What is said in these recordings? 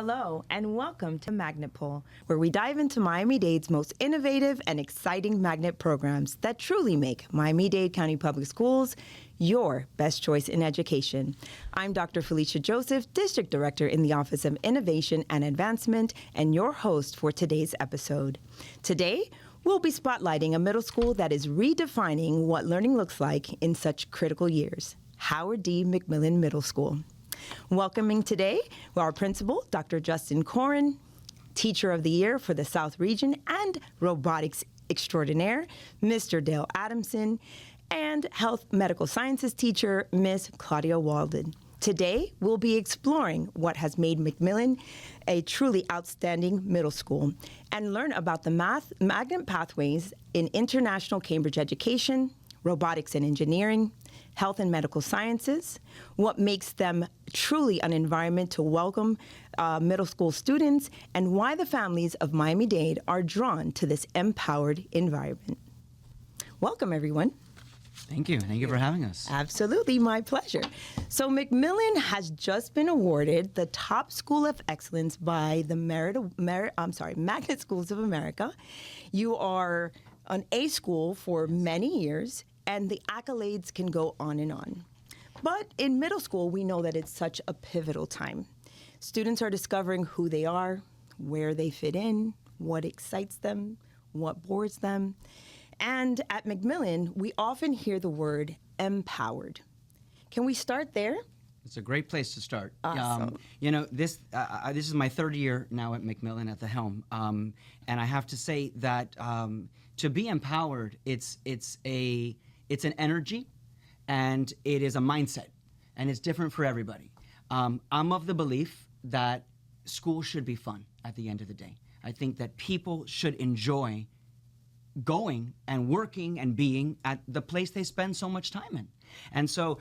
Hello, and welcome to Magnet Poll, where we dive into Miami-Dade's most innovative and exciting magnet programs that truly make Miami-Dade County Public Schools your best choice in education. I'm Dr. Felicia Joseph, District Director in the Office of Innovation and Advancement, and your host for today's episode. Today, we'll be spotlighting a middle school that is redefining what learning looks like in such critical years, Howard D. McMillan Middle School. Welcoming today our principal, Dr. Justin Corin, Teacher of the Year for the South Region and Robotics Extraordinaire, Mr. Dale Adamson, and Health Medical Sciences teacher, Ms. Claudia Walden. Today, we'll be exploring what has made McMillan a truly outstanding middle school and learn about the magnet pathways in international Cambridge education, robotics and engineering, health and medical sciences, what makes them truly an environment to welcome middle school students, and why the families of Miami-Dade are drawn to this empowered environment. Welcome, everyone. Thank you. Thank you for having us. Absolutely, my pleasure. So McMillan has just been awarded the top school of excellence by the Magnet Schools of America. You are an A school for many years, and the accolades can go on and on. But in middle school, we know that it's such a pivotal time. Students are discovering who they are, where they fit in, what excites them, what bores them. And at McMillan, we often hear the word empowered. Can we start there? It's a great place to start. Awesome. This is my third year now at McMillan at the helm, and I have to say that to be empowered, it's an energy, and it is a mindset, and it's different for everybody. I'm of the belief that school should be fun at the end of the day. I think that people should enjoy going and working and being at the place they spend so much time in. And so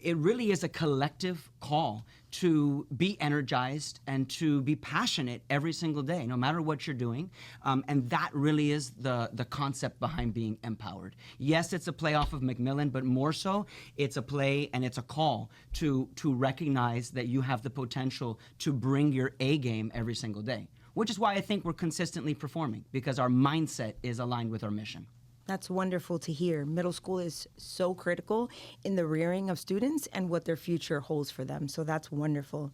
it really is a collective call to be energized and to be passionate every single day, no matter what you're doing. And that really is the concept behind being empowered. Yes, it's a play off of McMillan, but more so, it's a play and it's a call to recognize that you have the potential to bring your A game every single day, which is why I think we're consistently performing, because our mindset is aligned with our mission. That's wonderful to hear. Middle school is so critical in the rearing of students and what their future holds for them. So that's wonderful.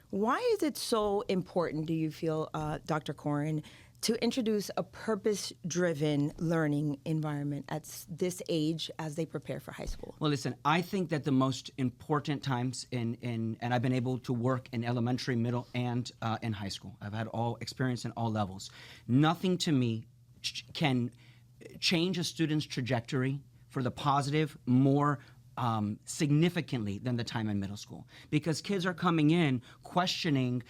Why is it so important, do you feel, Dr. Corin, to introduce a purpose-driven learning environment at this age as they prepare for high school? Well, listen, I think that the most important times and I've been able to work in elementary, middle, and in high school. I've had all experience in all levels. Nothing to me can change a student's trajectory for the positive more significantly than the time in middle school, because kids are coming in questioning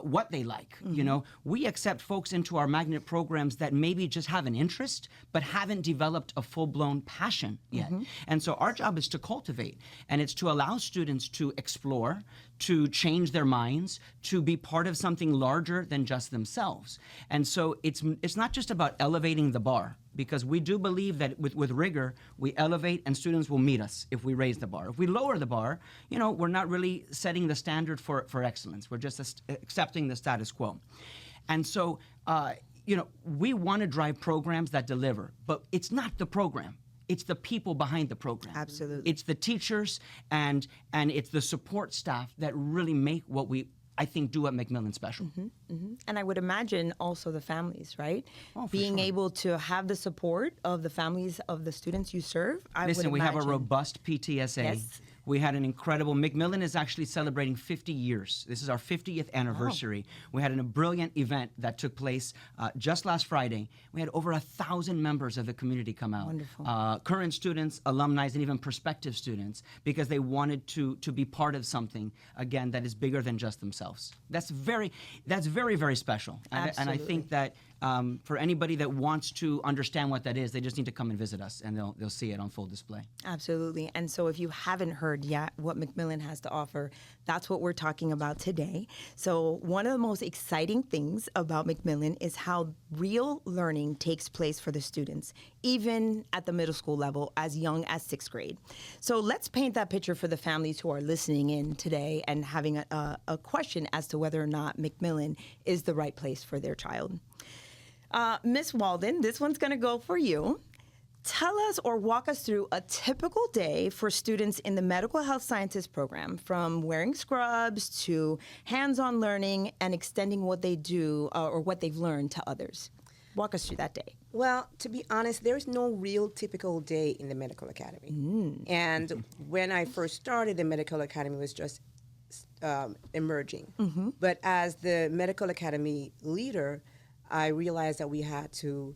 what they like. Mm-hmm. You know, we accept folks into our magnet programs that maybe just have an interest but haven't developed a full-blown passion yet. Mm-hmm. And so our job is to cultivate, and it's to allow students to explore, to change their minds, to be part of something larger than just themselves. And so it's not just about elevating the bar, because we do believe that with rigor, we elevate and students will meet us if we raise the bar. If we lower the bar, you know, we're not really setting the standard for excellence. We're just accepting the status quo. And so, you know, we want to drive programs that deliver, but it's not the program. It's the people behind the program. Absolutely. It's the teachers and it's the support staff that really make what I think do at McMillan special. Mm-hmm, mm-hmm. And I would imagine also the families, right? Oh, being sure. able to have the support of the families of the students you serve. Listen, we have a robust PTSA. Yes. We had an incredible, McMillan is actually celebrating 50 years. This is our 50th anniversary. Oh. We had a brilliant event that took place just last Friday. We had over 1,000 members of the community come out. Wonderful. Current students, alumni, and even prospective students, because they wanted to be part of something, again, that is bigger than just themselves. That's very, very special. Absolutely. And I think that for anybody that wants to understand what that is, they just need to come and visit us, and they'll see it on full display. Absolutely. And so if you haven't heard yet what McMillan has to offer, that's what we're talking about today. So one of the most exciting things about McMillan is how real learning takes place for the students, even at the middle school level, as young as 6th grade. So let's paint that picture for the families who are listening in today and having a question as to whether or not McMillan is the right place for their child. Ms. Walden, this one's going to go for you. Tell us or walk us through a typical day for students in the medical health sciences program, from wearing scrubs to hands-on learning and extending what they do or what they've learned to others. Walk us through that day. Well, to be honest, there's no real typical day in the medical academy. And when I first started, the medical academy was just emerging. But as the medical academy leader, I realized that we had to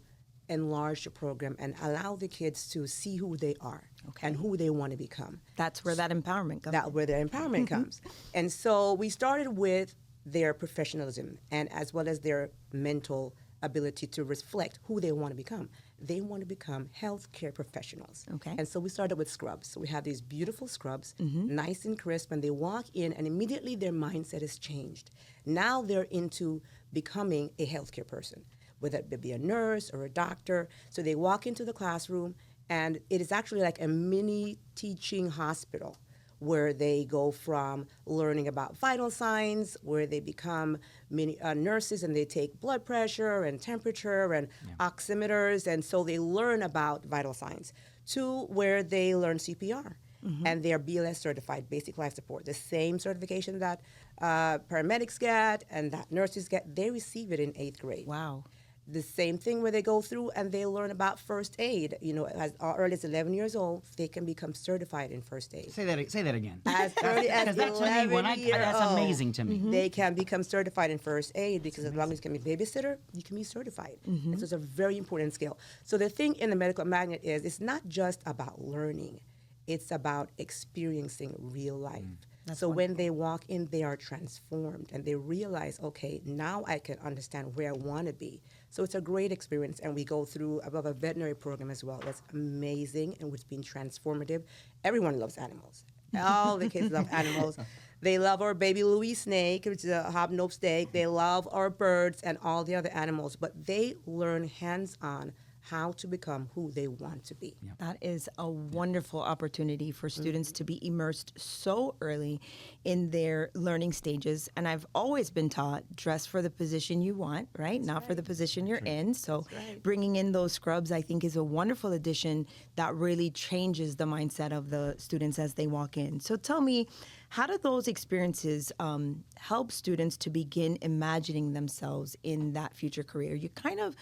enlarge the program and allow the kids to see who they are and who they want to become. That's where that empowerment comes. That's where their empowerment comes. And so we started with their professionalism and as well as their mental ability to reflect who they want to become. They want to become healthcare professionals. Okay. And so we started with scrubs. So we have these beautiful scrubs, nice and crisp, and they walk in and immediately their mindset is changed. Now they're into becoming a healthcare person, whether it be a nurse or a doctor. So they walk into the classroom, and it is actually like a mini teaching hospital where they go from learning about vital signs, where they become mini nurses and they take blood pressure and temperature and oximeters, and so they learn about vital signs, to where they learn CPR. And they are BLS certified, basic life support, the same certification that paramedics get and that nurses get. They receive it in 8th grade. Wow. The same thing where they go through and they learn about first aid. You know, as early as 11 years old, they can become certified in first aid. Say that again. As early as Because that to me, 11 years that's old, amazing to me. they can become certified in first aid because as long as you can be babysitter, you can be certified. And so it's a very important skill. So the thing in the medical magnet is it's not just about learning. It's about experiencing real life. So when they walk in, they are transformed and they realize, okay, now I can understand where I want to be. So it's a great experience, and we go through above a veterinary program as well. That's amazing, and it's been transformative. Everyone loves animals. All the kids love animals. They love our baby Louis snake, which is a hobnob snake. They love our birds and all the other animals, but they learn hands-on how to become who they want to be. That is a wonderful opportunity for students to be immersed so early in their learning stages. And I've always been taught, dress for the position you want, right? Not for the position you're in. So bringing in those scrubs, I think, is a wonderful addition that really changes the mindset of the students as they walk in. So tell me, how do those experiences help students to begin imagining themselves in that future career? You kind of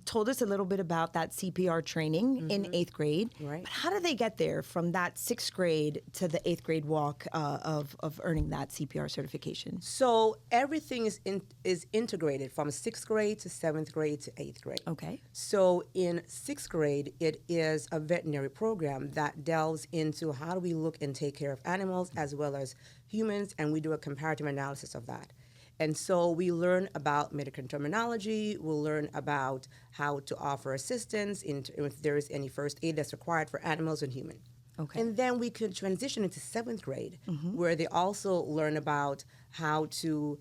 told us a little bit about that CPR training in 8th grade. Right. But how do they get there from that 6th grade to the 8th grade walk of earning that CPR certification? So everything is integrated from 6th grade to 7th grade to 8th grade. Okay. So in 6th grade, it is a veterinary program that delves into how do we look and take care of animals as well as humans, and we do a comparative analysis of that. And so we learn about medical terminology, we'll learn about how to offer assistance if there is any first aid that's required for animals and human. Okay. And then we could transition into 7th grade, where they also learn about how to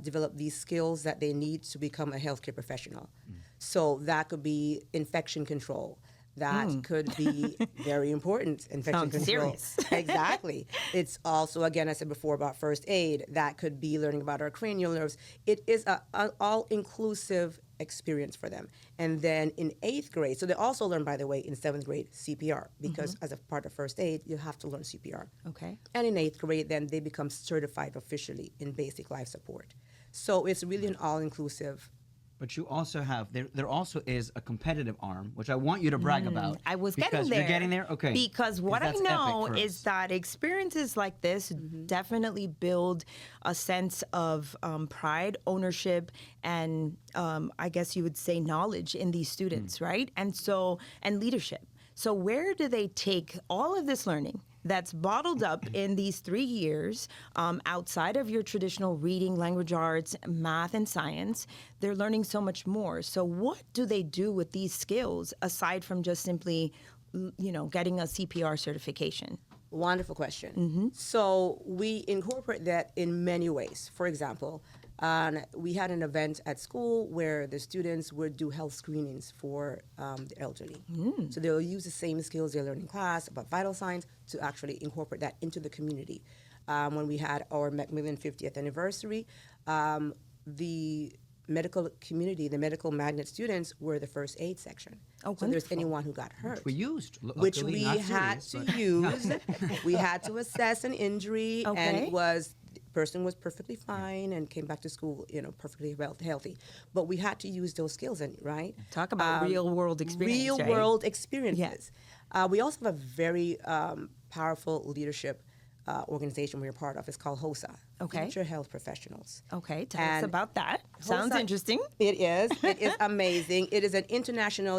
develop these skills that they need to become a healthcare professional. So that could be infection control. That could be very important, infection Sounds control. serious. Exactly. It's also, again, I said before about first aid. That could be learning about our cranial nerves. It is an all-inclusive experience for them. And then in 8th grade, so they also learn, by the way, in 7th grade, CPR, because as a part of first aid, you have to learn CPR. Okay. And in 8th grade, then they become certified officially in basic life support. So it's really an all-inclusive. But you also have, there also is a competitive arm, which I want you to brag about. I was because getting there. You're getting there? Okay. Because what I that's know epic for is us. that experiences like this definitely build a sense of pride, ownership, and I guess you would say knowledge in these students, right? And leadership. So where do they take all of this learning that's bottled up in these 3 years outside of your traditional reading, language arts, math, and science. They're learning so much more. So what do they do with these skills aside from just simply, getting a CPR certification? Wonderful question. So we incorporate that in many ways. For example, we had an event at school where the students would do health screenings for the elderly. So they'll use the same skills they learn in class about vital signs to actually incorporate that into the community. When we had our McMillan 50th anniversary, the medical community, the medical magnet students were the first aid section. Oh, so there's anyone who got hurt. We used, Which luckily, we not had serious, to use. We had to assess an injury, and Okay. the person was perfectly fine and came back to school, perfectly healthy. But we had to use those skills, right? Talk about real world experience. Real right? world experiences. We also have a very powerful leadership organization we're part of. It's called HOSA, Okay. Future Health Professionals. Okay, tell us And about that. Sounds HOSA interesting. It is. It is amazing. It is an international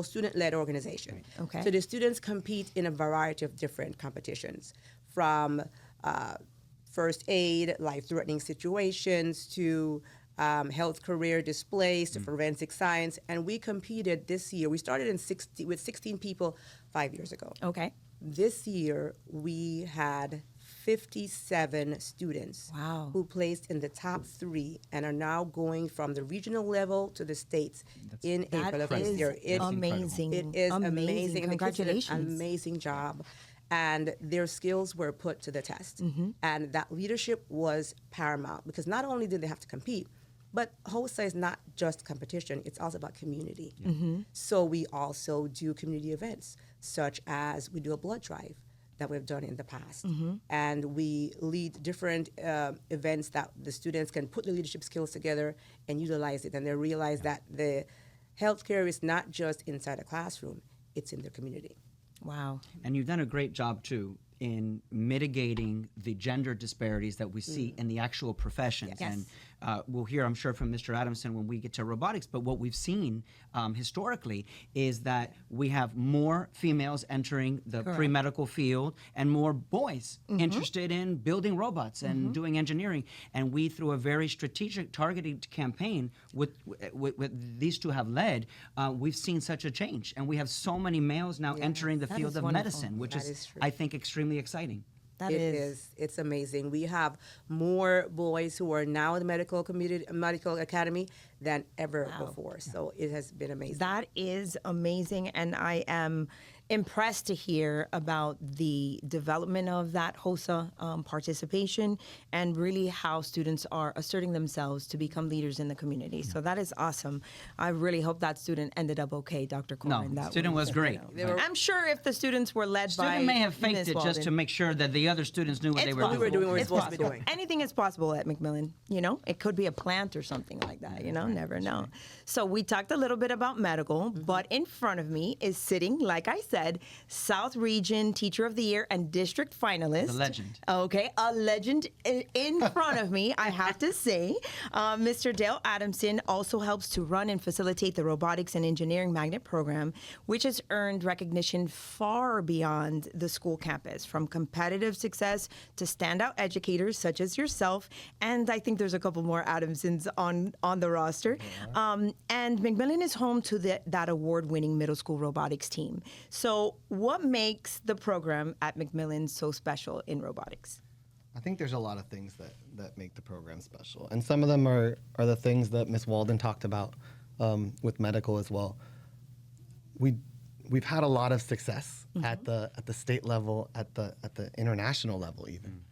student-led organization. Okay. So the students compete in a variety of different competitions, from first aid, life-threatening situations, to health career displays, to forensic science. And we competed this year. We started with 16 people 5 years ago. Okay. This year, we had 57 students Wow. who placed in the top 3 and are now going from the regional level to the states in April of this is year. amazing. It is amazing. Amazing. And the kids did Congratulations. an amazing job. And their skills were put to the test. And that leadership was paramount, because not only did they have to compete, but HOSA is not just competition, it's also about community. So we also do community events, such as we do a blood drive that we've done in the past. And we lead different events that the students can put the leadership skills together and utilize it. And they realize that the healthcare is not just inside a classroom, it's in the community. Wow. And you've done a great job, too, in mitigating the gender disparities that we see in the actual professions. Yes. And we'll hear, I'm sure, from Mr. Adamson when we get to robotics, but what we've seen historically is that we have more females entering the pre-medical field and more boys interested in building robots and doing engineering. And we, through a very strategic, targeted campaign with these two have led, we've seen such a change. And we have so many males now entering the That field is of wonderful. medicine, which That is, is true. I think, extremely exciting. That It is. is. It's amazing. We have more boys who are now in the medical academy than ever before. So it has been amazing. That is amazing, and I am impressed to hear about the development of that HOSA participation and really how students are asserting themselves to become leaders in the community. So that is awesome. I really hope that student ended up okay, Dr. Corin. No, That student was great. I'm sure if the students were led by Student may have faked Ms. it just Walden, to make sure that the other students knew what they were possible. doing. We were doing what we were It's supposed to be possible. doing. Anything is possible at McMillan. It could be a plant or something like that. Never know. So we talked a little bit about medical, but in front of me is sitting, like I said, South Region Teacher of the Year and District Finalist. The legend. Okay, a legend in front of me, I have to say. Mr. Dale Adamson also helps to run and facilitate the Robotics and Engineering Magnet Program, which has earned recognition far beyond the school campus, from competitive success to standout educators such as yourself, and I think there's a couple more Adamsons on the roster. And McMillan is home to that award-winning middle school robotics team. So what makes the program at McMillan so special in robotics? I think there's a lot of things that make the program special. And some of them are the things that Ms. Walden talked about with medical as well. We've had a lot of success at the state level, at the international level even.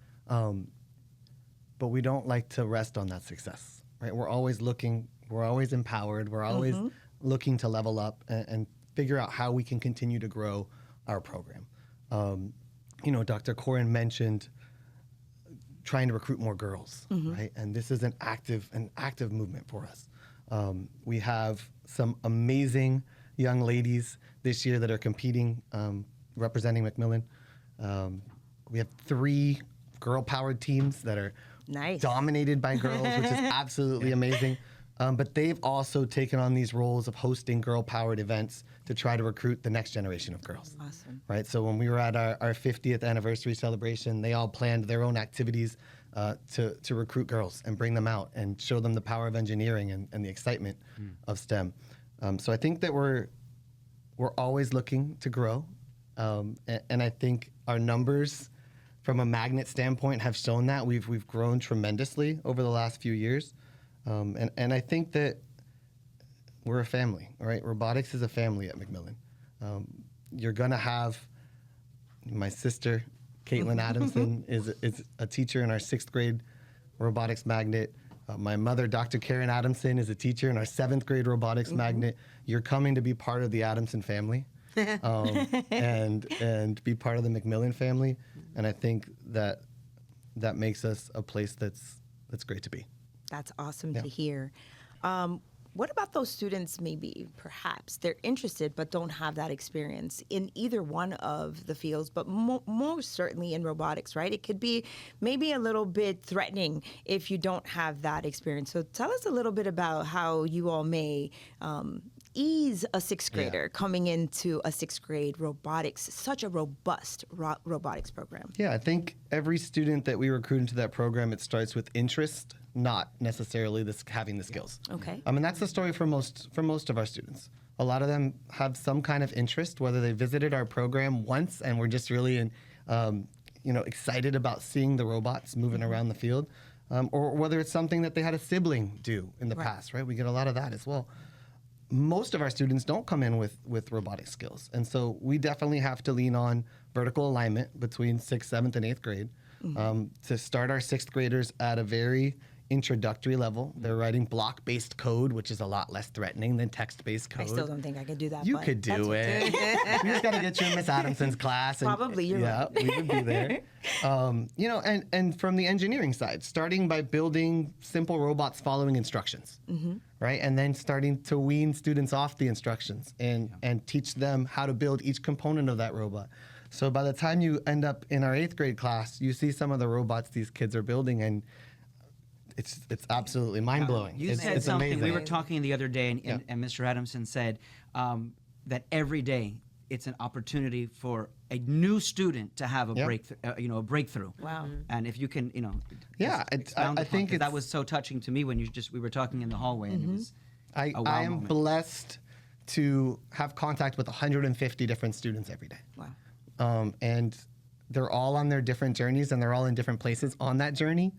But we don't like to rest on that success, right? We're always looking, we're always empowered, we're always looking to level up and figure out how we can continue to grow our program. Dr. Corin mentioned trying to recruit more girls, right? And this is an active movement for us. We have some amazing young ladies this year that are competing, representing McMillan. We have 3 girl-powered teams that are Nice. dominated by girls, which is absolutely amazing. But they've also taken on these roles of hosting girl-powered events to try to recruit the next generation of girls. Awesome. Right? So when we were at our 50th anniversary celebration, they all planned their own activities to recruit girls and bring them out and show them the power of engineering and the excitement of STEM. So I think that we're always looking to grow. And I think our numbers from a magnet standpoint have shown that. We've grown tremendously over the last few years. And I think that we're a family, right? Robotics is a family at McMillan. You're going to have my sister, Caitlin Adamson, is a teacher in our 6th grade robotics magnet. My mother, Dr. Karen Adamson, is a teacher in our 7th grade robotics magnet. You're coming to be part of the Adamson family and be part of the McMillan family. And I think that makes us a place that's great to be. That's awesome to hear. What about those students, maybe, perhaps, they're interested but don't have that experience in either one of the fields, but most certainly in robotics, right? It could be maybe a little bit threatening if you don't have that experience. So tell us a little bit about how you all may ease a 6th grader coming into a 6th grade robotics, such a robust robotics program. Yeah, I think every student that we recruit into that program, it starts with interest, not necessarily having the skills. Okay. I mean, that's the story for most of our students. A lot of them have some kind of interest, whether they visited our program once and were just really excited about seeing the robots moving around the field, or whether it's something that they had a sibling do in the past, right? We get a lot of that as well. Most of our students don't come in with robotic skills. And so we definitely have to lean on vertical alignment between 6th, 7th, and 8th grade to start our 6th graders at a very introductory level. They're writing block-based code, which is a lot less threatening than text-based code. I still don't think I could do that. You but could do it. You just got to get you in Miss Adamson's class. And, Probably, you're right. we would be there. And from the engineering side, starting by building simple robots following instructions, right? And then starting to wean students off the instructions and teach them how to build each component of that robot. So by the time you end up in our 8th grade class, you see some of the robots these kids are building, and it's absolutely mind-blowing. You said it's something. amazing. We were talking the other day, and Mr. Adamson said that every day it's an opportunity for a new student to have a breakthrough. Wow. And if you can, I think that was so touching to me when we were talking in the hallway, and it was I am moment. blessed to have contact with 150 different students every day. Wow. And they're all on their different journeys, and they're all in different places on that journey.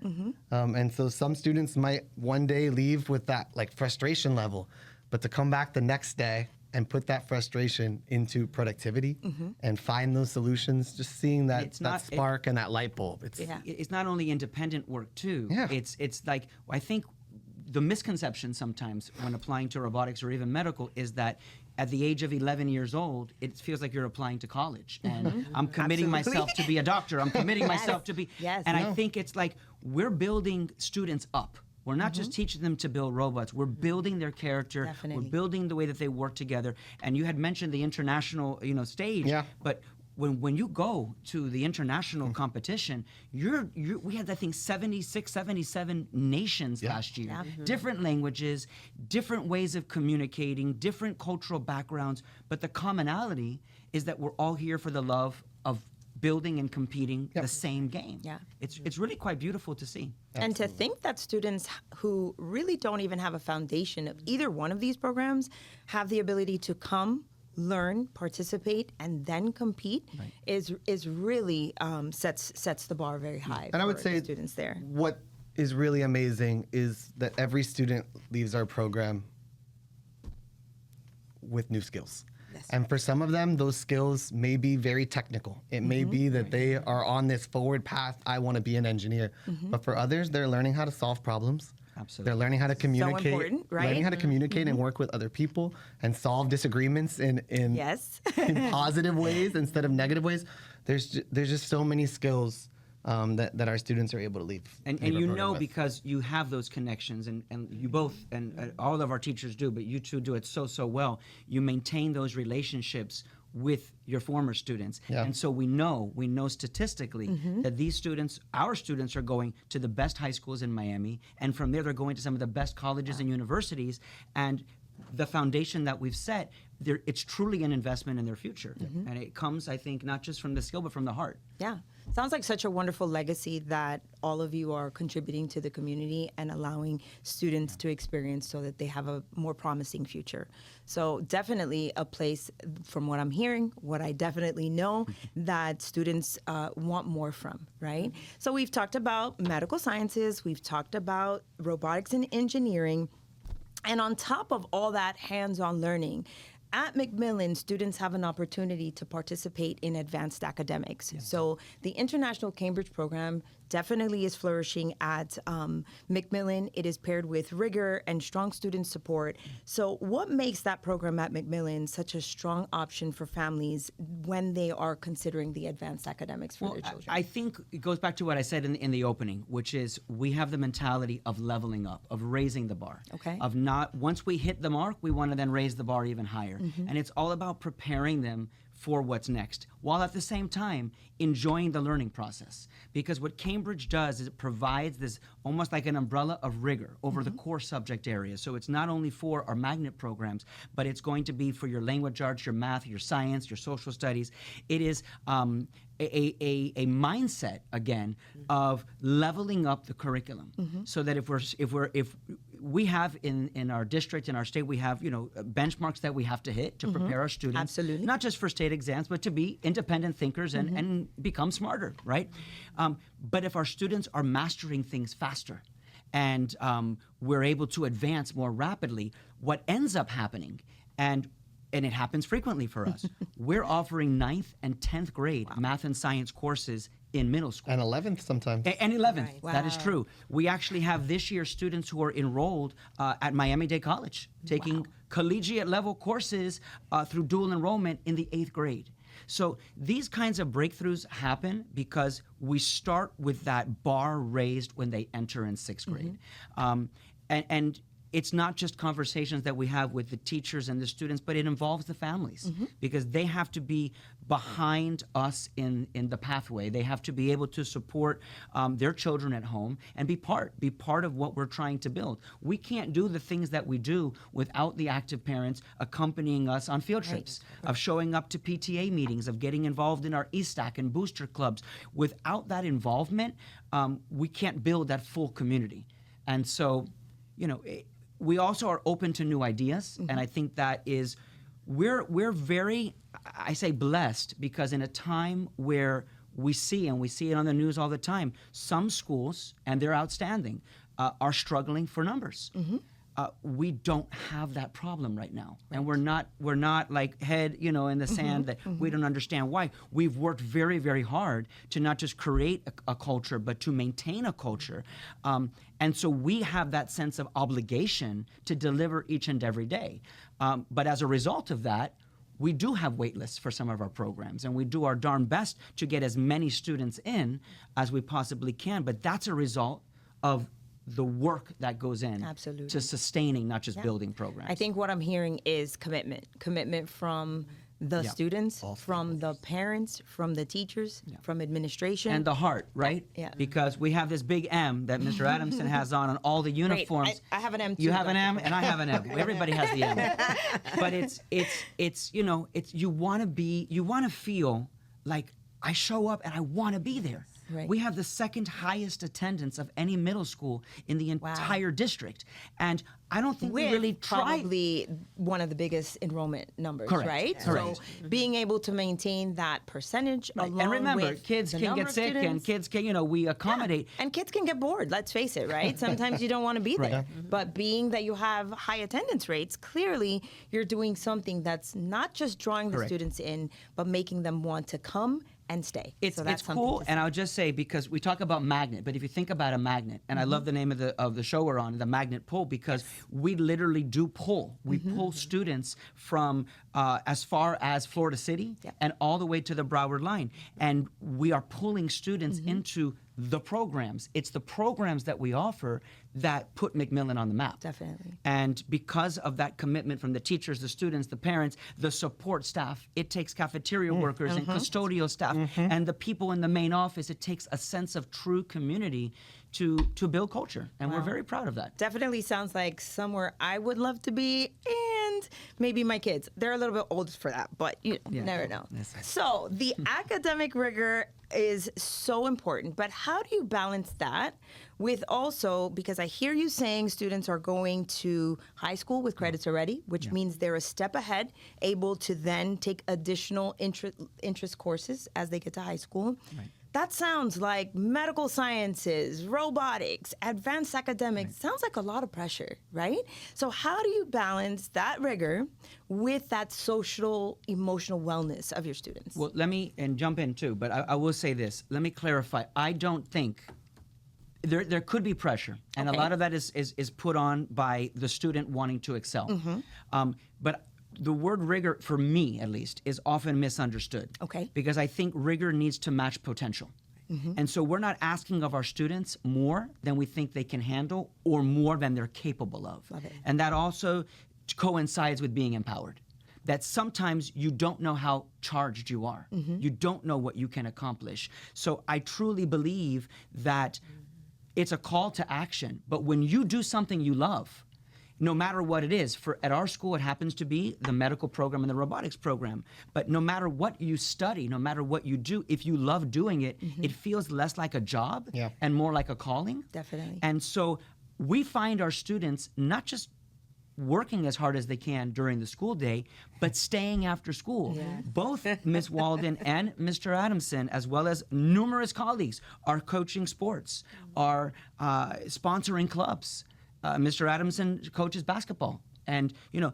And so some students might one day leave with that frustration level, but to come back the next day and put that frustration into productivity and find those solutions, just seeing that spark and that light bulb. It's not only independent work too. Yeah. It's like, I think the misconception sometimes when applying to robotics or even medical is that at the age of 11 years old, it feels like you're applying to college. And I'm committing myself to be a doctor. I'm committing myself to be. Yes. And I think it's like we're building students up. We're not just teaching them to build robots. We're building their character. Definitely. We're building the way that they work together. And you had mentioned the international, stage. Yeah. But when you go to the international competition, we had, I think, 76, 77 nations last year. Yeah. Different languages, different ways of communicating, different cultural backgrounds. But the commonality is that we're all here for the love of building and competing the same game. Yeah. It's really quite beautiful to see. And to think that students who really don't even have a foundation of either one of these programs have the ability to come, learn, participate, and then compete is really sets the bar very high. And I would for say the students there. What is really amazing is that every student leaves our program with new skills. Yes. And for some of them, those skills may be very technical. It may be that they are on this forward path, I want to be an engineer. But for others, they're learning how to solve problems. Absolutely. They're learning how to communicate, important, right? learning how to communicate and work with other people and solve disagreements in Yes. in positive ways instead of negative ways. There's just so many skills that our students are able to leave. And our program with. because you have those connections, and you both, and all of our teachers do, but you two do it so well. You maintain those relationships with your former students. Yeah. And so we know statistically that these students, our students, are going to the best high schools in Miami, and from there they're going to some of the best colleges and universities. And the foundation that we've set, it's truly an investment in their future. And it comes, I think, not just from the skill, but from the heart. Yeah. Sounds like such a wonderful legacy that all of you are contributing to the community and allowing students to experience so that they have a more promising future. So definitely a place, from what I'm hearing, what I definitely know, that students want more from, right? So we've talked about medical sciences, we've talked about robotics and engineering, and on top of all that hands-on learning, at McMillan, students have an opportunity to participate in advanced academics. So the International Cambridge program definitely is flourishing at McMillan. It is paired with rigor and strong student support. So what makes that program at McMillan such a strong option for families when they are considering the advanced academics for their children? I think it goes back to what I said in the opening, which is we have the mentality of leveling up, of raising the bar. Okay. Of not, once we hit the mark, we want to then raise the bar even higher. And it's all about preparing them for what's next, while at the same time enjoying the learning process. Because what Cambridge does is it provides this almost like an umbrella of rigor over the core subject areas. So it's not only for our magnet programs, but it's going to be for your language arts, your math, your science, your social studies. It is a mindset, again, of leveling up the curriculum, so that if we have in our district, in our state, we have benchmarks that we have to hit to prepare our students. Absolutely. Not just for state exams, but to be independent thinkers and become smarter, right? But if our students are mastering things faster and we're able to advance more rapidly, what ends up happening, and it happens frequently for us, we're offering 9th and 10th grade math and science courses in middle school. And 11th sometimes. And 11th, Right. that is true. We actually have this year students who are enrolled at Miami-Dade College, taking collegiate level courses through dual enrollment in the 8th grade. So these kinds of breakthroughs happen because we start with that bar raised when they enter in 6th grade. And it's not just conversations that we have with the teachers and the students, but it involves the families because they have to be behind us in the pathway. They have to be able to support their children at home and be part of what we're trying to build. We can't do the things that we do without the active parents accompanying us on field trips, of showing up to PTA meetings, of getting involved in our ESTAC and booster clubs. Without that involvement, we can't build that full community. And so, we also are open to new ideas, and I think that is, we're very, I say blessed, because in a time where we see it on the news all the time, some schools, and they're outstanding, are struggling for numbers. We don't have that problem right now, and we're not like head in the sand that we don't understand why. We've worked very, very hard to not just create a culture, but to maintain a culture, and so we have that sense of obligation to deliver each and every day. But as a result of that, we do have wait lists for some of our programs, and we do our darn best to get as many students in as we possibly can. But that's a result of the work that goes in Absolutely. to sustaining, not just building programs. I think what I'm hearing is commitment from the students, from the parents, from the teachers, from administration. And the heart, right? Yeah. Because we have this big M that Mr. Adamson has on all the uniforms. I have an M too. You have an Dr. M, and I have an M. Everybody has the M. But it's you want to feel like I show up and I want to be there. Right. We have the second highest attendance of any middle school in the entire district, and I don't think we really tried. Probably one of the biggest enrollment numbers, Correct. right? Correct. So being able to maintain that percentage along And remember, with kids the can number get of sick, and students. kids can, we accommodate. And kids can get bored, let's face it, right? Sometimes you don't want to be there. Right. But being that you have high attendance rates, clearly you're doing something that's not just drawing the Correct. students in, but making them want to come and stay. It's So that's something cool, to and I'll just say, because we talk about magnet, but if you think about a magnet, and I love the name of the show we're on, the magnet pull, because we literally do pull. We pull students from as far as Florida City and all the way to the Broward line, and we are pulling students into the programs. It's the programs that we offer that put McMillan on the map. Definitely. And because of that commitment from the teachers, the students, the parents, the support staff, it takes cafeteria workers and custodial staff and the people in the main office. It takes a sense of true community to build culture. And we're very proud of that. Definitely sounds like somewhere I would love to be, and maybe my kids. They're a little bit old for that, but you never know. So the academic rigor is so important, but how do you balance that with also, because I hear you saying students are going to high school with credits already, which means they're a step ahead, able to then take additional interest courses as they get to high school. Right. That sounds like medical sciences, robotics, advanced academics. Sounds like a lot of pressure, right? So how do you balance that rigor with that social, emotional wellness of your students? Well, let me, and jump in too, but I will say this. Let me clarify. I don't think, there could be pressure, and a lot of that is put on by the student wanting to excel. But the word rigor, for me at least, is often misunderstood. Okay. Because I think rigor needs to match potential. And so we're not asking of our students more than we think they can handle or more than they're capable of. Love it. And that also coincides with being empowered. That sometimes you don't know how charged you are. You don't know what you can accomplish. So I truly believe that it's a call to action. But when you do something you love, no matter what it is, at our school it happens to be the medical program and the robotics program. But no matter what you study, no matter what you do, if you love doing it, it feels less like a job and more like a calling. Definitely. And so we find our students not just working as hard as they can during the school day, but staying after school. Both Ms. Walden and Mr. Adamson, as well as numerous colleagues, are coaching sports, are sponsoring clubs. Mr. Adamson coaches basketball. And, you know,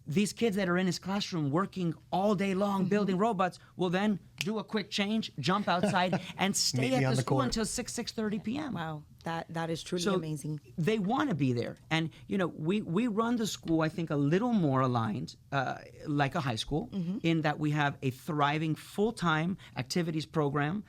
these kids that are in his classroom working all day long building robots will then do a quick change, jump outside, and stay at the school until 6:30 p.m. Wow, that is truly amazing. They want to be there. And, you know, we run the school, I think, a little more aligned, like a high school, in that we have a thriving full-time activities program,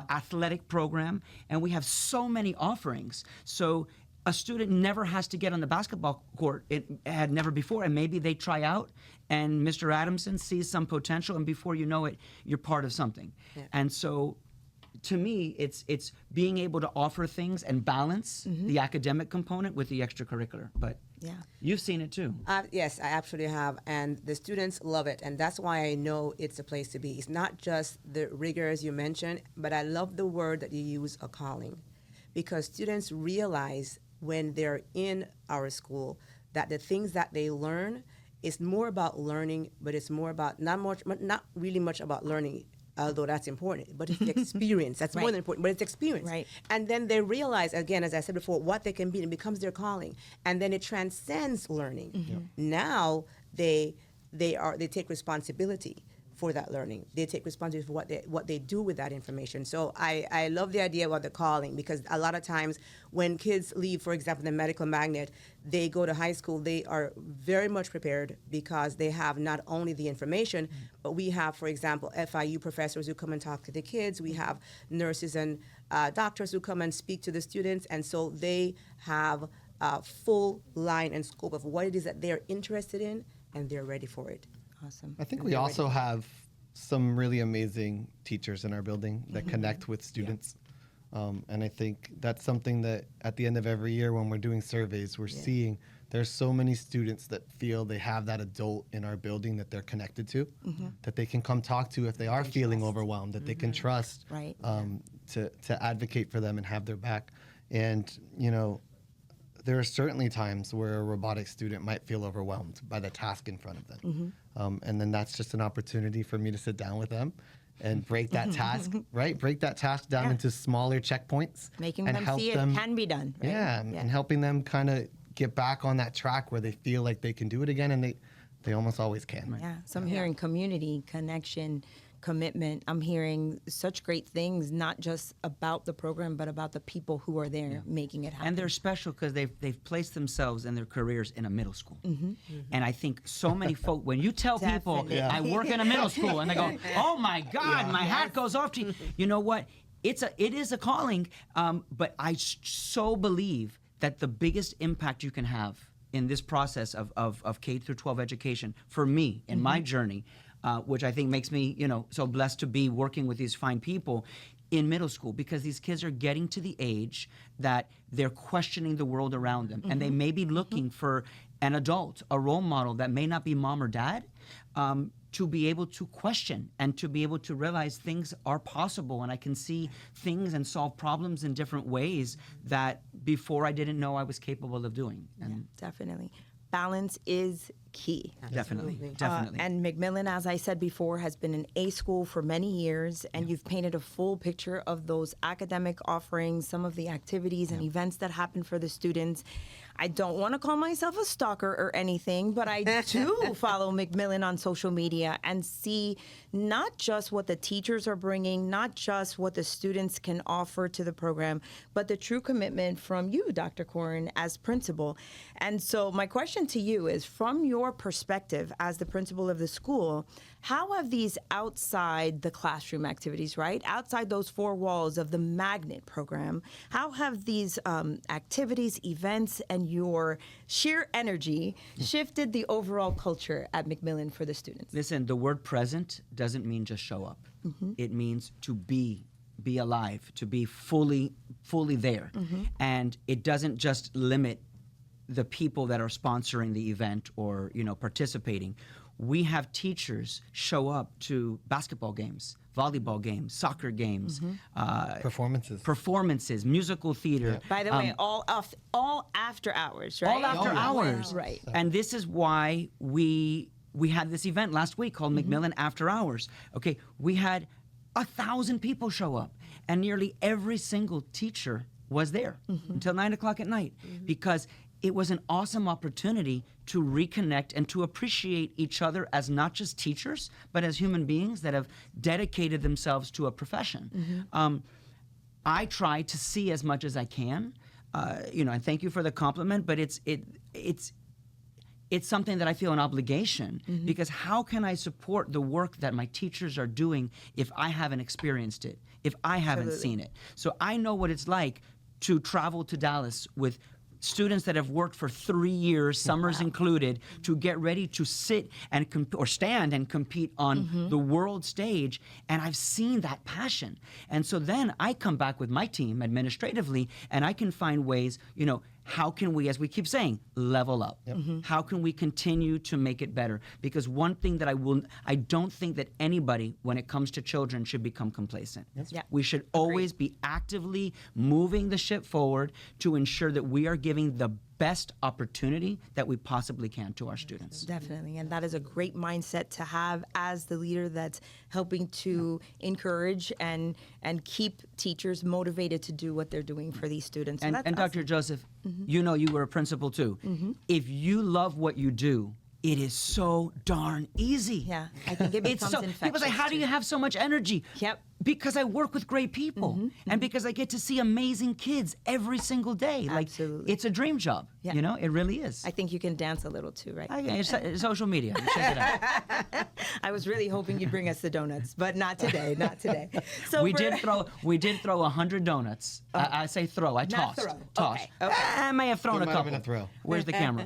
athletic program, and we have so many offerings. So a student never has to get on the basketball court. It had never before, and maybe they try out, and Mr. Adamson sees some potential, and before you know it, you're part of something. And so, to me, it's being able to offer things and balance the academic component with the extracurricular. But you've seen it too. Yes, I absolutely have, and the students love it, and that's why I know it's a place to be. It's not just the rigor, as you mentioned, but I love the word that you use, a calling, because students realize when they're in our school that the things that they learn is more about learning, but it's more about not really much about learning, although that's important, but it's the experience. That's more than important, but it's experience. Right. And then they realize, again, as I said before, what they can be, and it becomes their calling. And then it transcends learning. Now they take responsibility for that learning. They take responsibility for what they do with that information. So I love the idea about the calling, because a lot of times when kids leave, for example, the medical magnet, they go to high school, they are very much prepared because they have not only the information, but we have, for example, FIU professors who come and talk to the kids. We have nurses and doctors who come and speak to the students. And so they have a full line and scope of what it is that they're interested in, and they're ready for it. Awesome. I think we also have some really amazing teachers in our building that connect with students. And I think that's something that at the end of every year when we're doing surveys, we're seeing there's so many students that feel they have that adult in our building that they're connected to, that they can come talk to if they are feeling overwhelmed, that they can trust to advocate for them and have their back. And, you know, there are certainly times where a robotics student might feel overwhelmed by the task in front of them. And then that's just an opportunity for me to sit down with them and break that task, break that task down into smaller checkpoints. Making and them help see it can be done. Right? And helping them kind of get back on that track where they feel like they can do it again, and they almost always can. Yeah, so I'm hearing community, connection, commitment. I'm hearing such great things, not just about the program, but about the people who are there making it happen. And they're special because they've placed themselves and their careers in a middle school. And I think so many folk, when you tell people, I work in a middle school, and they go, oh my God, my hat goes off to you. You know what? it is a calling, but I so believe that the biggest impact you can have in this process of K through 12 education, for me, in my journey, which I think makes me, so blessed to be working with these fine people in middle school, because these kids are getting to the age that they're questioning the world around them, and they may be looking for an adult, a role model that may not be mom or dad, to be able to question and to be able to realize things are possible, and I can see things and solve problems in different ways that before I didn't know I was capable of doing. And Definitely. Balance is key. Definitely. Definitely. And McMillan, as I said before, has been an A school for many years, and you've painted a full picture of those academic offerings, some of the activities and events that happen for the students. I don't want to call myself a stalker or anything, but I do follow McMillan on social media and see not just what the teachers are bringing, not just what the students can offer to the program, but the true commitment from you, Dr. Corrin, as principal. And so my question to you is, from your perspective as the principal of the school, how have these outside the classroom activities, right, outside those four walls of the Magnet program, how have these activities, events, and your sheer energy shifted the overall culture at McMillan for the students? Listen, the word present doesn't mean just show up. It means to be alive, to be fully there. And it doesn't just limit the people that are sponsoring the event or, participating. We have teachers show up to basketball games, volleyball games, soccer games, performances, musical theater. By the way, all after hours, right? All after hours. Right. And this is why we had this event last week called McMillan After Hours. Okay, we had 1,000 people show up, and nearly every single teacher was there until 9 o'clock at night, because it was an awesome opportunity to reconnect and to appreciate each other as not just teachers, but as human beings that have dedicated themselves to a profession. I try to see as much as I can, and thank you for the compliment, but it's something that I feel an obligation, because how can I support the work that my teachers are doing if I haven't experienced it, if I haven't seen it? So I know what it's like to travel to Dallas with students that have worked for 3 years, summers included, to get ready to sit and or stand and compete on the world stage, and I've seen that passion. And so then I come back with my team administratively, and I can find ways, how can we, as we keep saying, level up? How can we continue to make it better? Because one thing that I don't think that anybody, when it comes to children, should become complacent. Yeah. We should always be actively moving the ship forward to ensure that we are giving the best opportunity that we possibly can to our students. Definitely, and that is a great mindset to have as the leader that's helping to encourage and keep teachers motivated to do what they're doing for these students. And, Dr. Joseph, you were a principal too. If you love what you do, it is so darn easy. Yeah, I think it becomes infectious. People say, how do you have so much energy? Yep. Because I work with great people, and because I get to see amazing kids every single day. Absolutely. Like, it's a dream job. Yeah. It really is. I think you can dance a little too, right? Social media. Check it out. I was really hoping you'd bring us the donuts, but not today. Not today. So we did throw 100 donuts. I say throw. I tossed. Okay. I may have thrown a might couple. have been a throw. Where's the camera?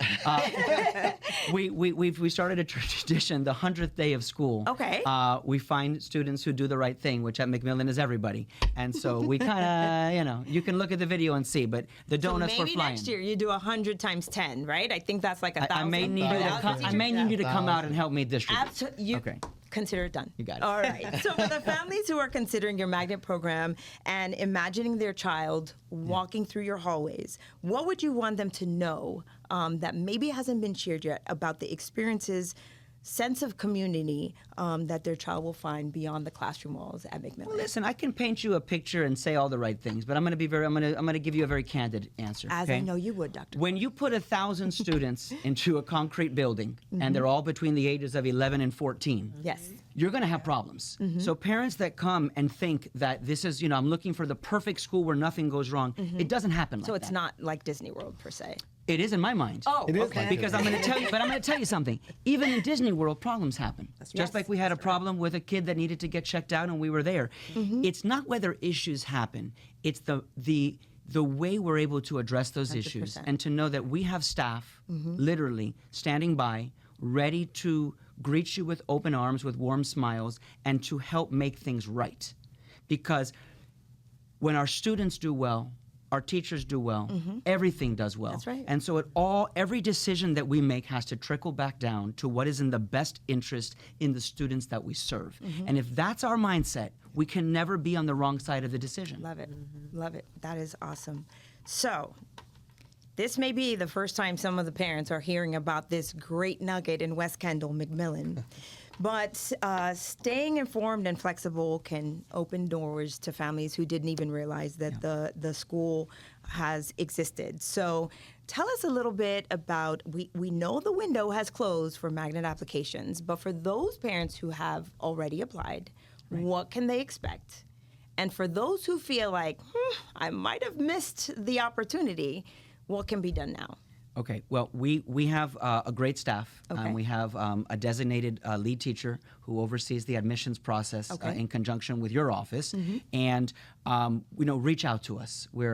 We started a tradition, the 100th day of school. Okay. We find students who do the right thing, which at McMillan is everybody. And so we kind of, you can look at the video and see, but the donuts were flying. Maybe next year you do 100 times 10, right? I think that's like 1,000. I may need you to come out and help me distribute. Absolutely. Okay. Consider it done. You got it. All right. So for the families who are considering your Magnet program and imagining their child walking through your hallways, what would you want them to know that maybe hasn't been shared yet about the experiences, sense of community that their child will find beyond the classroom walls at McMillan? Well, listen, I can paint you a picture and say all the right things, but I'm going to give you a very candid answer. As okay? I know you would, Dr. When you put 1,000 students into a concrete building and they're all between the ages of 11 and 14, Yes. you're going to have problems. So parents that come and think that this is, I'm looking for the perfect school where nothing goes wrong, it doesn't happen like that. So it's not like Disney World per se. It is in my mind. Oh, It is okay. like Because I'm going to tell you, but I'm going to tell you something. Even in Disney World, problems happen. Just Yes, like we had a problem with a kid that needed to get checked out, and we were there. It's not whether issues happen; it's the way we're able to address those issues, 100%. and to know that we have staff literally standing by, ready to greet you with open arms, with warm smiles, and to help make things right. Because when our students do well, our teachers do well, everything does well. That's right. And so every decision that we make has to trickle back down to what is in the best interest in the students that we serve. And if that's our mindset, we can never be on the wrong side of the decision. Love it. Love it. That is awesome. So, this may be the first time some of the parents are hearing about this great nugget in West Kendall, McMillan. But staying informed and flexible can open doors to families who didn't even realize that the school has existed. So tell us a little bit about, we know the window has closed for magnet applications, but for those parents who have already applied, what can they expect? And for those who feel like, I might have missed the opportunity, what can be done now? Okay, well, we have a great staff. Okay. We have a designated lead teacher who oversees the admissions process in conjunction with your office. And, reach out to us. We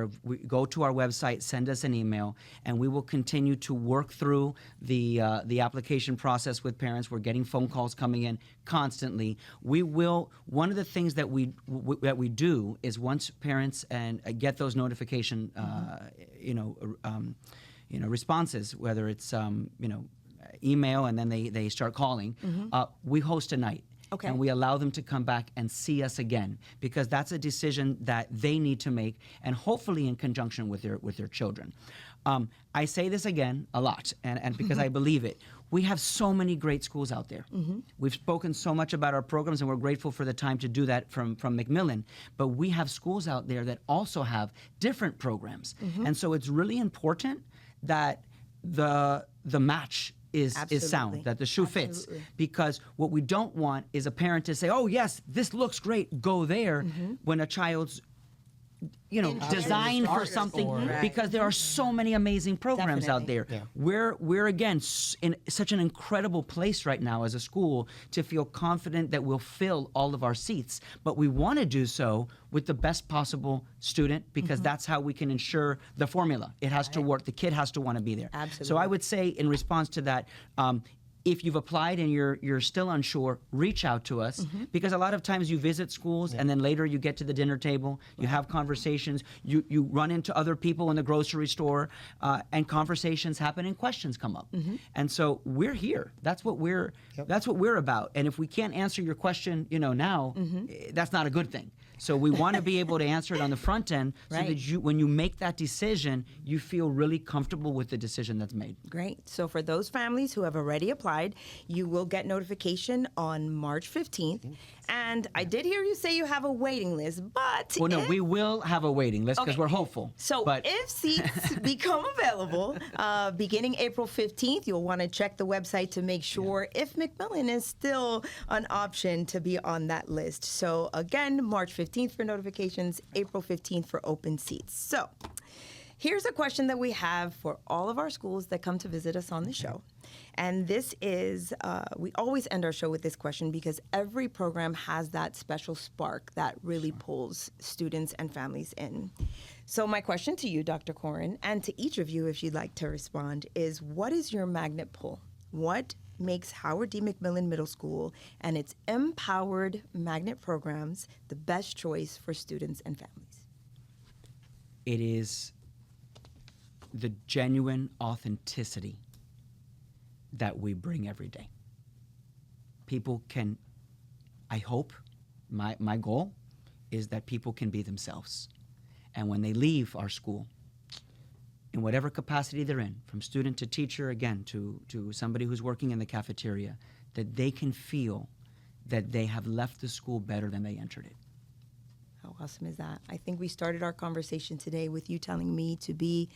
go to our website, send us an email, and we will continue to work through the application process with parents. We're getting phone calls coming in constantly. One of the things that we do is once parents get those notification, responses, whether it's email and then they start calling. We host a night. Okay. And we allow them to come back and see us again, because that's a decision that they need to make, and hopefully in conjunction with their children. I say this again a lot, and because I believe it. We have so many great schools out there. We've spoken so much about our programs, and we're grateful for the time to do that from McMillan. But we have schools out there that also have different programs. And so it's really important that the match is Absolutely. sound, that the shoe fits. Absolutely. Because what we don't want is a parent to say, oh yes, this looks great, go there, when a child's designed for something, Right. because there are so many amazing programs out there. Definitely. We're again in such an incredible place right now as a school to feel confident that we'll fill all of our seats, but we want to do so with the best possible student, because that's how we can ensure the formula. It has to work. The kid has to want to be there. Absolutely. So I would say, in response to that, if you've applied and you're still unsure, reach out to us, because a lot of times you visit schools and then later you get to the dinner table, you have conversations, you run into other people in the grocery store, and conversations happen and questions come up. And so we're here. That's what we're about. And if we can't answer your question, now, that's not a good thing. So we want to be able to answer it on the front end, so Right. that when you make that decision, you feel really comfortable with the decision that's made. Great. So for those families who have already applied, you will get notification on March 15th. And I did hear you say you have a waiting list, but Well, no, if- we will have a waiting list because Okay. we're hopeful. So but if seats become available beginning April 15th, you'll want to check the website to make sure if McMillan is still an option to be on that list. So again, March 15th for notifications, April 15th for open seats. So here's a question that we have for all of our schools that come to visit us on the show. And this is, we always end our show with this question because every program has that special spark that really pulls students and families in. So my question to you, Dr. Corin, and to each of you, if you'd like to respond, is what is your magnet pull? What makes Howard D. McMillan Middle School and its MPowered magnet programs the best choice for students and families? it is the genuine authenticity that we bring every day. People can, I hope, my goal is that people can be themselves. And when they leave our school, in whatever capacity they're in, from student to teacher, again, to somebody who's working in the cafeteria, that they can feel that they have left the school better than they entered it. How awesome is that? I think we started our conversation today with you telling me to be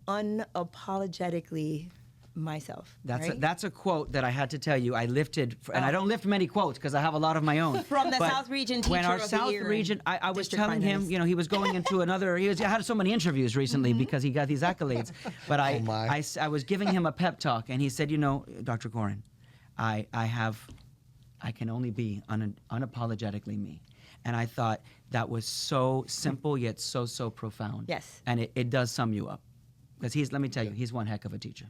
unapologetically myself. That's right? that's a quote that I had to tell you. I lifted, and I don't lift many quotes because I have a lot of my own. From the But South Region when Teacher our of the South Year Region, in I was District telling him, Finance. you know, he was going into another. He had so many interviews recently Mm-hmm. because he got these accolades. But my. I was giving him a pep talk, and he said, you know, Dr. Corin, I can only be unapologetically me. And I thought that was so simple yet so profound. Yes. And it does sum you up. Because let me tell you, he's one heck of a teacher.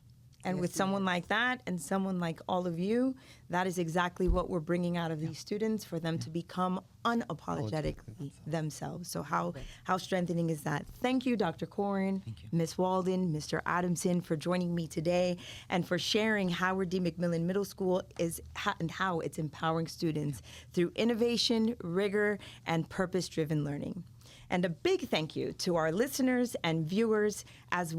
And with someone like that and someone like all of you, that is exactly what we're bringing out of these students for them to become unapologetically themselves. So how strengthening is that? Thank you, Dr. Corin, Ms. Walden, Mr. Adamson, for joining me today and for sharing Howard D. McMillan Middle School and how it's empowering students through innovation, rigor, and purpose-driven learning. And a big thank you to our listeners and viewers as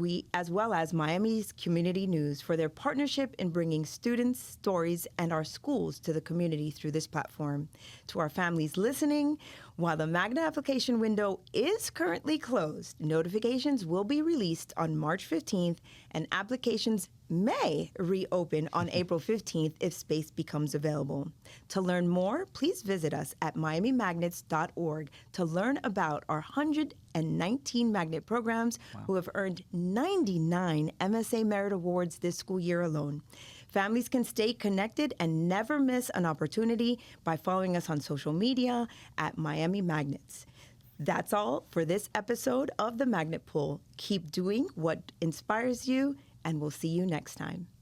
well as Miami's Community News for their partnership in bringing students, stories, and our schools to the community through this platform. To our families listening, while the Magna application window is currently closed, notifications will be released on March 15th and applications may reopen on April 15th if space becomes available. To learn more, please visit us at miamimagnets.org to learn about our 119 magnet programs who have earned 99 MSA Merit Awards this school year alone. Families can stay connected and never miss an opportunity by following us on social media at Miami Magnets. That's all for this episode of the Magnet Pool. Keep doing what inspires you, and we'll see you next time.